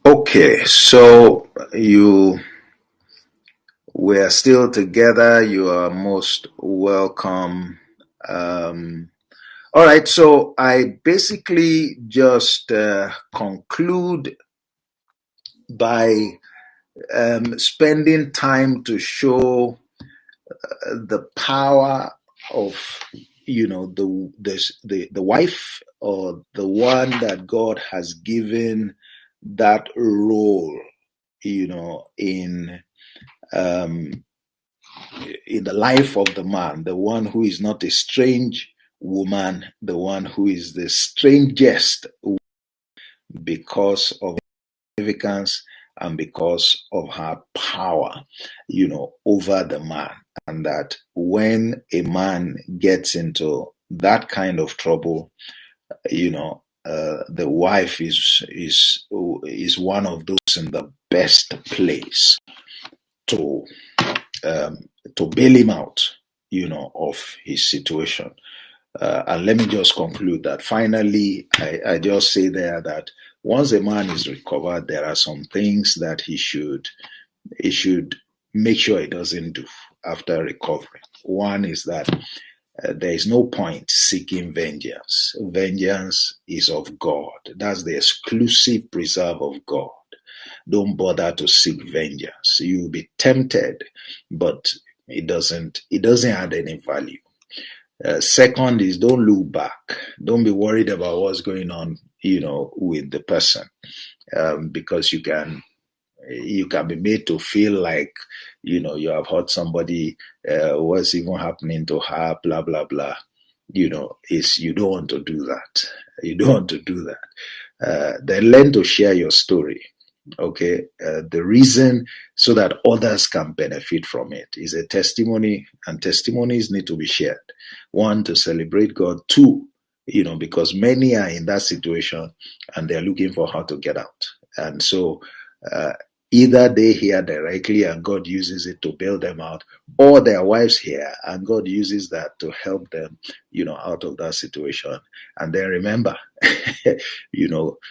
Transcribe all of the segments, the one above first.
Okay, so we're still together. You are most welcome. All right, so I basically just conclude by spending time to show the power of the wife, or the one that God has given that role, um, in the life of the man, the one who is not a strange woman, the one who is the strangest because of significance and because of her power, over the man. And that when a man gets into that kind of trouble, the wife is one of those in the best place to to bail him out, of his situation. And let me just conclude that finally, I just say there that once a man is recovered, there are some things that he should make sure he doesn't do after recovery. One is that there is no point seeking vengeance. Vengeance is of God. That's the exclusive preserve of God. Don't bother to seek vengeance. You'll be tempted, but it doesn't add any value. Second is, don't look back. Don't be worried about what's going on, with the person, because you can be made to feel like, you have hurt somebody, what's even happening to her, blah, blah, blah. You don't want to do that. You don't want to do that. Then learn to share your story. Okay, the reason so that others can benefit from it is a testimony, and testimonies need to be shared. One, to celebrate God. Two, because many are in that situation and they're looking for how to get out. And so either they hear directly and God uses it to bail them out, or their wives hear and God uses that to help them, out of that situation. And then remember,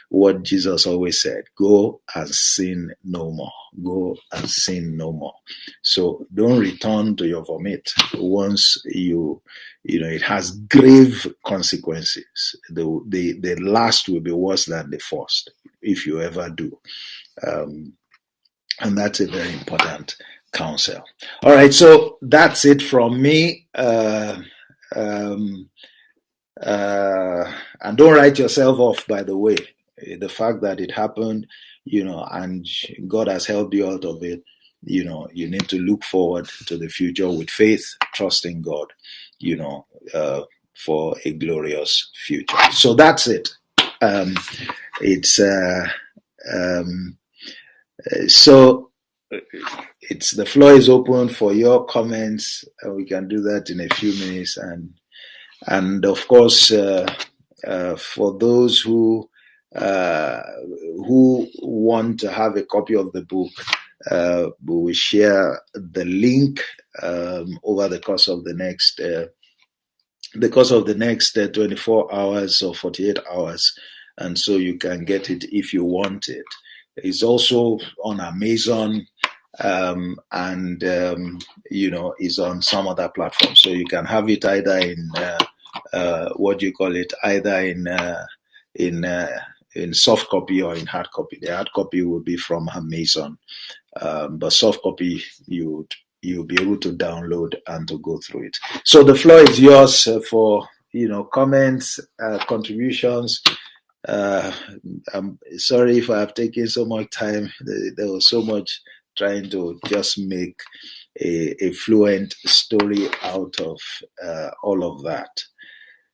what Jesus always said: go and sin no more. Go and sin no more. So don't return to your vomit once it has grave consequences. The last will be worse than the first if you ever do. And that's a very important counsel. All right, so that's it from me. And don't write yourself off, by the way. The fact that it happened, and God has helped you out of it, you need to look forward to the future with faith, trusting God, for a glorious future. So that's it. So the floor is open for your comments. We can do that in a few minutes, and of course, for those who want to have a copy of the book, we will share the link over the course of the next 24 hours or 48 hours, and so you can get it if you want it. It's also on Amazon, and is on some other platforms. So you can have it either in either in soft copy or in hard copy. The hard copy will be from Amazon, but soft copy you'll be able to download and to go through it. So the floor is yours for comments, contributions. I'm sorry if I have taken so much time. There was so much trying to just make a fluent story out of all of that.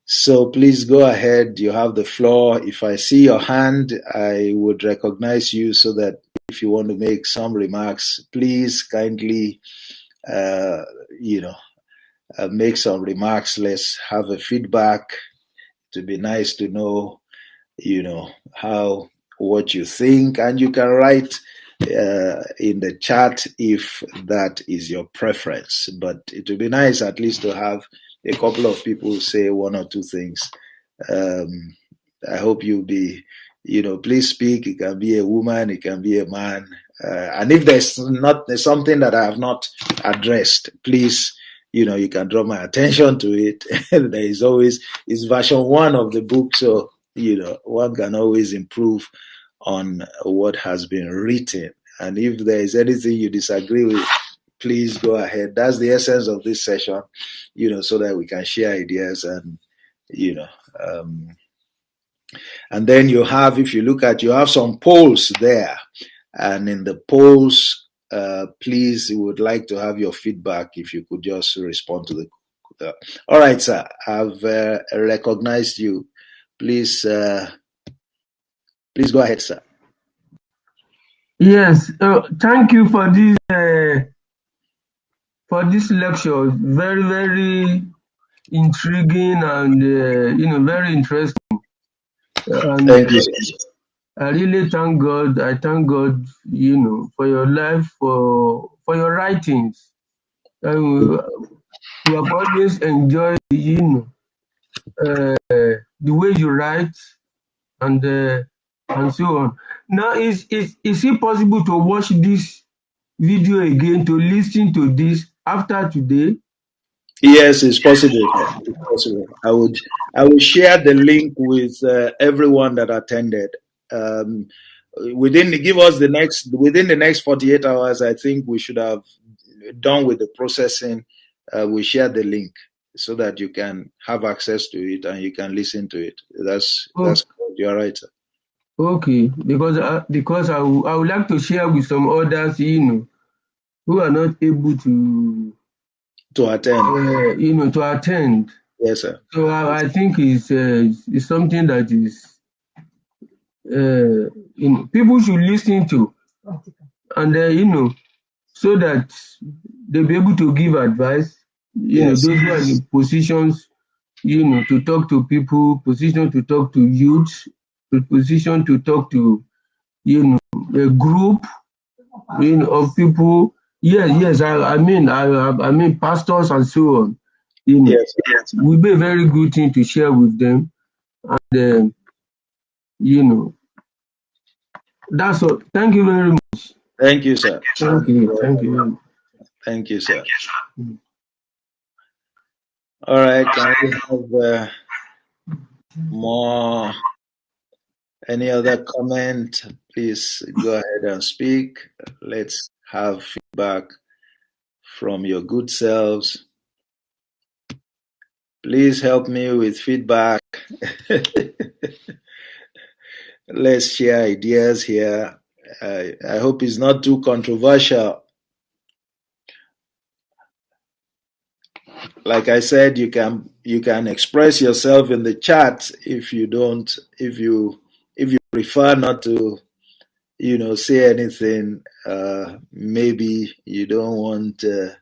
So please go ahead. You have the floor. If I see your hand, I would recognize you, so that if you want to make some remarks, please kindly, make some remarks. Let's have a feedback. It would be nice to know, what you think, and you can write in the chat if that is your preference. But it would be nice at least to have a couple of people say one or two things. I hope you'll be, please speak. It can be a woman, it can be a man. And if there's something that I have not addressed, please, you can draw my attention to it. There is always, it's version 1 of the book, so, one can always improve on what has been written. And if there is anything you disagree with, please go ahead. That's the essence of this session, so that we can share ideas and, and then you have, if you look at, you have some polls there. And in the polls, please, we would like to have your feedback if you could just respond to the. All right, sir. I've recognized you. Please go ahead, sir. Yes, thank you for this lecture. Very, very intriguing and very interesting. And thank you. I really thank God. I thank God, for your life, for your writings. We have always enjoyed, the way you write and so on. Now, is it possible to watch this video again, to listen to this after today? Yes, it's possible. It's possible. I will share the link with everyone that attended. Within the next 48 hours, I think we should have done with the processing. We share the link so that you can have access to it and you can listen to it. That's good. You're right, sir. Okay, because I would like to share with some others, who are not able to attend. To attend. Yes, sir. So I think it's something that is people should listen to, and so that they'll be able to give advice. Yes. Those who are in positions, to talk to people, position to talk to youth, position to talk to, a group, of people. Yes. I mean pastors and so on. Yes. Will be a very good thing to share with them, and that's all. Thank you very much. Thank you, sir. Thank you. Thank you. Thank you, sir. All right. Can we have more? Any other comment? Please go ahead and speak. Let's have feedback from your good selves. Please help me with feedback. Let's share ideas here. I hope it's not too controversial. Like I said, you can express yourself in the chat if you prefer not to, say anything. Maybe you don't want, to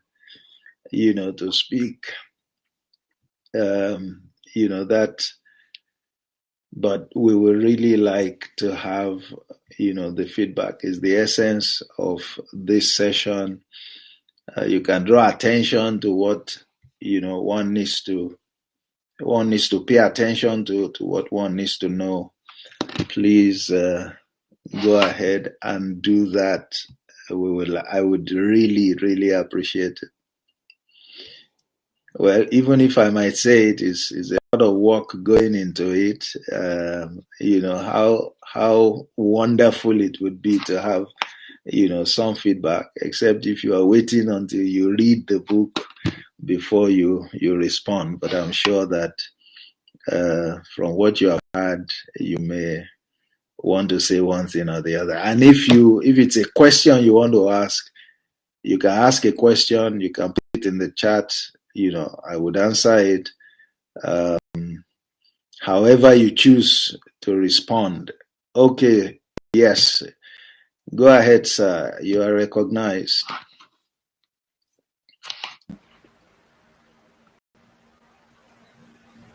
speak. That, but we would really like to have, the feedback is the essence of this session. You can draw attention to what, one needs to pay attention to what one needs to know. Please go ahead and do that. I would really, really appreciate it. Well, even if I might say it is a lot of work going into it, how wonderful it would be to have, some feedback, except if you are waiting until you read the book before you respond. But I'm sure that from what you have heard, you may want to say one thing or the other. And if it's a question you want to ask, you can ask a question, you can put it in the chat, I would answer it. However you choose to respond. Okay, yes. Go ahead, sir. You are recognized.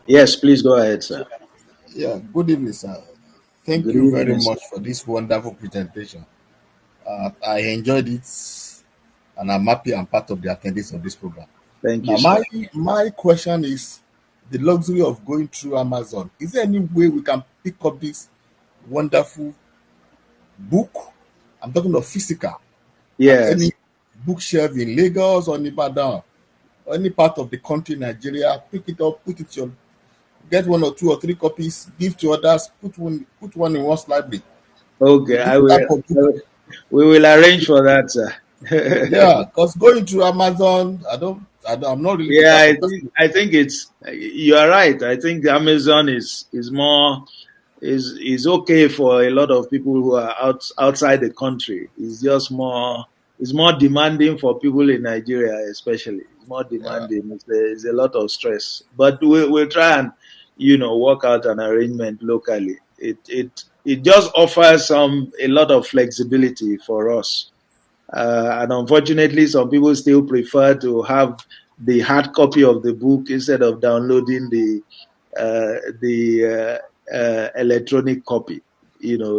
Yes, please go ahead, sir. Yeah, good evening, sir. Thank you very much for this wonderful presentation. I enjoyed it, and I'm happy I'm part of the attendees of this program. Thank you, Now, sir. my question is the luxury of going through Amazon. Is there any way we can pick up this wonderful book? I'm talking of physical at Yes. any bookshelf in Lagos or Ibadan or any part of the country, Nigeria. Pick it up, put it your, get one or two or three copies, give to others, put one in one's library. Okay, This I will. type of book, We will arrange for that, sir. yeah. Because going through Amazon, I'm not really the Yeah, type of person. I think it's you are right. I think Amazon is more is okay for a lot of people who are outside the country. It's more demanding for people in Nigeria, especially. It's more Yeah, demanding. It's a lot of stress. But we'll try and work out an arrangement locally. It just offers a lot of flexibility for us. And unfortunately, some people still prefer to have the hard copy of the book instead of downloading the electronic copy.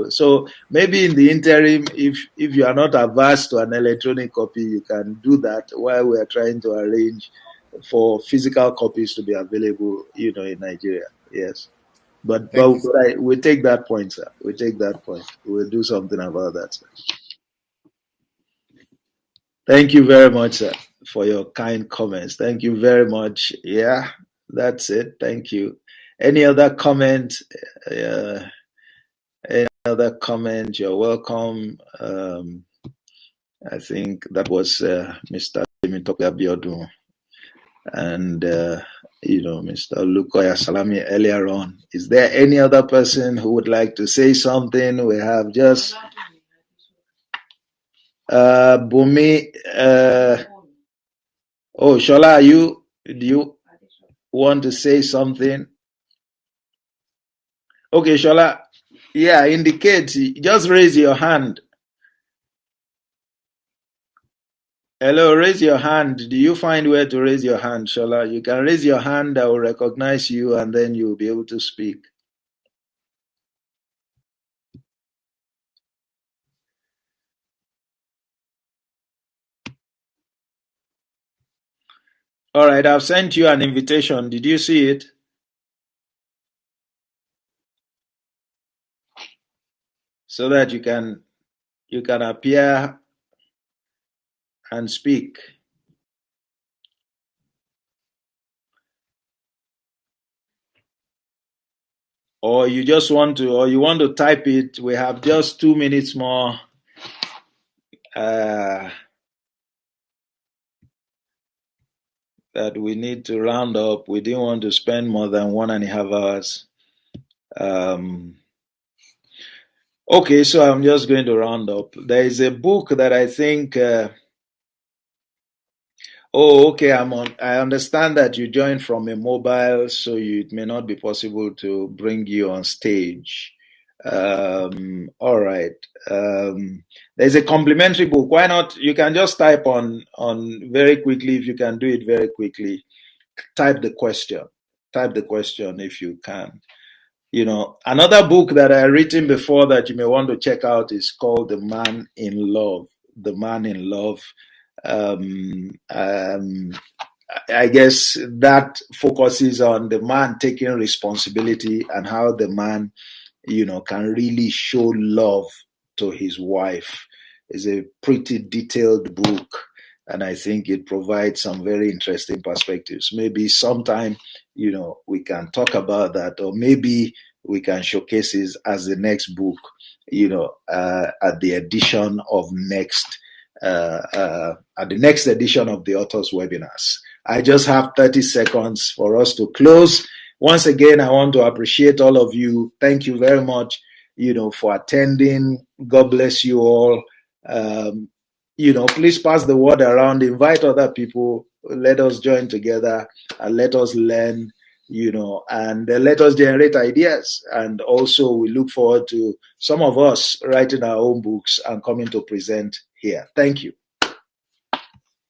So maybe in the interim, if you are not averse to an electronic copy, you can do that while we are trying to arrange for physical copies to be available, in Nigeria. Yes. But thank you, sir. we take that point, sir. We take that point. We'll do something about that, sir. Thank you very much, sir, for your kind comments. Thank you very much. Yeah, that's it. Thank you. Any other comment? Uh, any other comment? You're welcome. I think that was Mr. Temitope Abiodun and Mr. Lukoya Salami earlier on. Is there any other person who would like to say something? We have just Bumi. Oh, Shola, do you want to say something? Okay, Shola. Yeah, indicate. Just raise your hand. Hello, raise your hand. Do you find where to raise your hand, Shola? You can raise your hand. I will recognize you, and then you'll be able to speak. All right, I've sent you an invitation. Did you see it? So that you can appear and speak. Or you want to type it. We have just 2 minutes more. That we need to round up. We didn't want to spend more than 1.5 hours. Okay, so I'm just going to round up. There is a book that I think. Okay. I understand that you joined from a mobile, so it may not be possible to bring you on stage. All right. There's a complimentary book. Why not? You can just type on very quickly. If you can do it very quickly, type the question. Type the question if you can. Another book that I written before that you may want to check out is called The Man in Love. The Man in Love. I guess that focuses on the man taking responsibility and how the man, can really show love to his wife. It's a pretty detailed book, and I think it provides some very interesting perspectives. Maybe sometime, we can talk about that, or maybe we can showcase it as the next book, at the edition of at the next edition of the authors webinars. I just have 30 seconds for us to close. Once again, I want to appreciate all of you. Thank you very much, for attending. God bless you all. Please pass the word around, invite other people, let us join together and let us learn, and let us generate ideas. And also we look forward to some of us writing our own books and coming to present here. Thank you.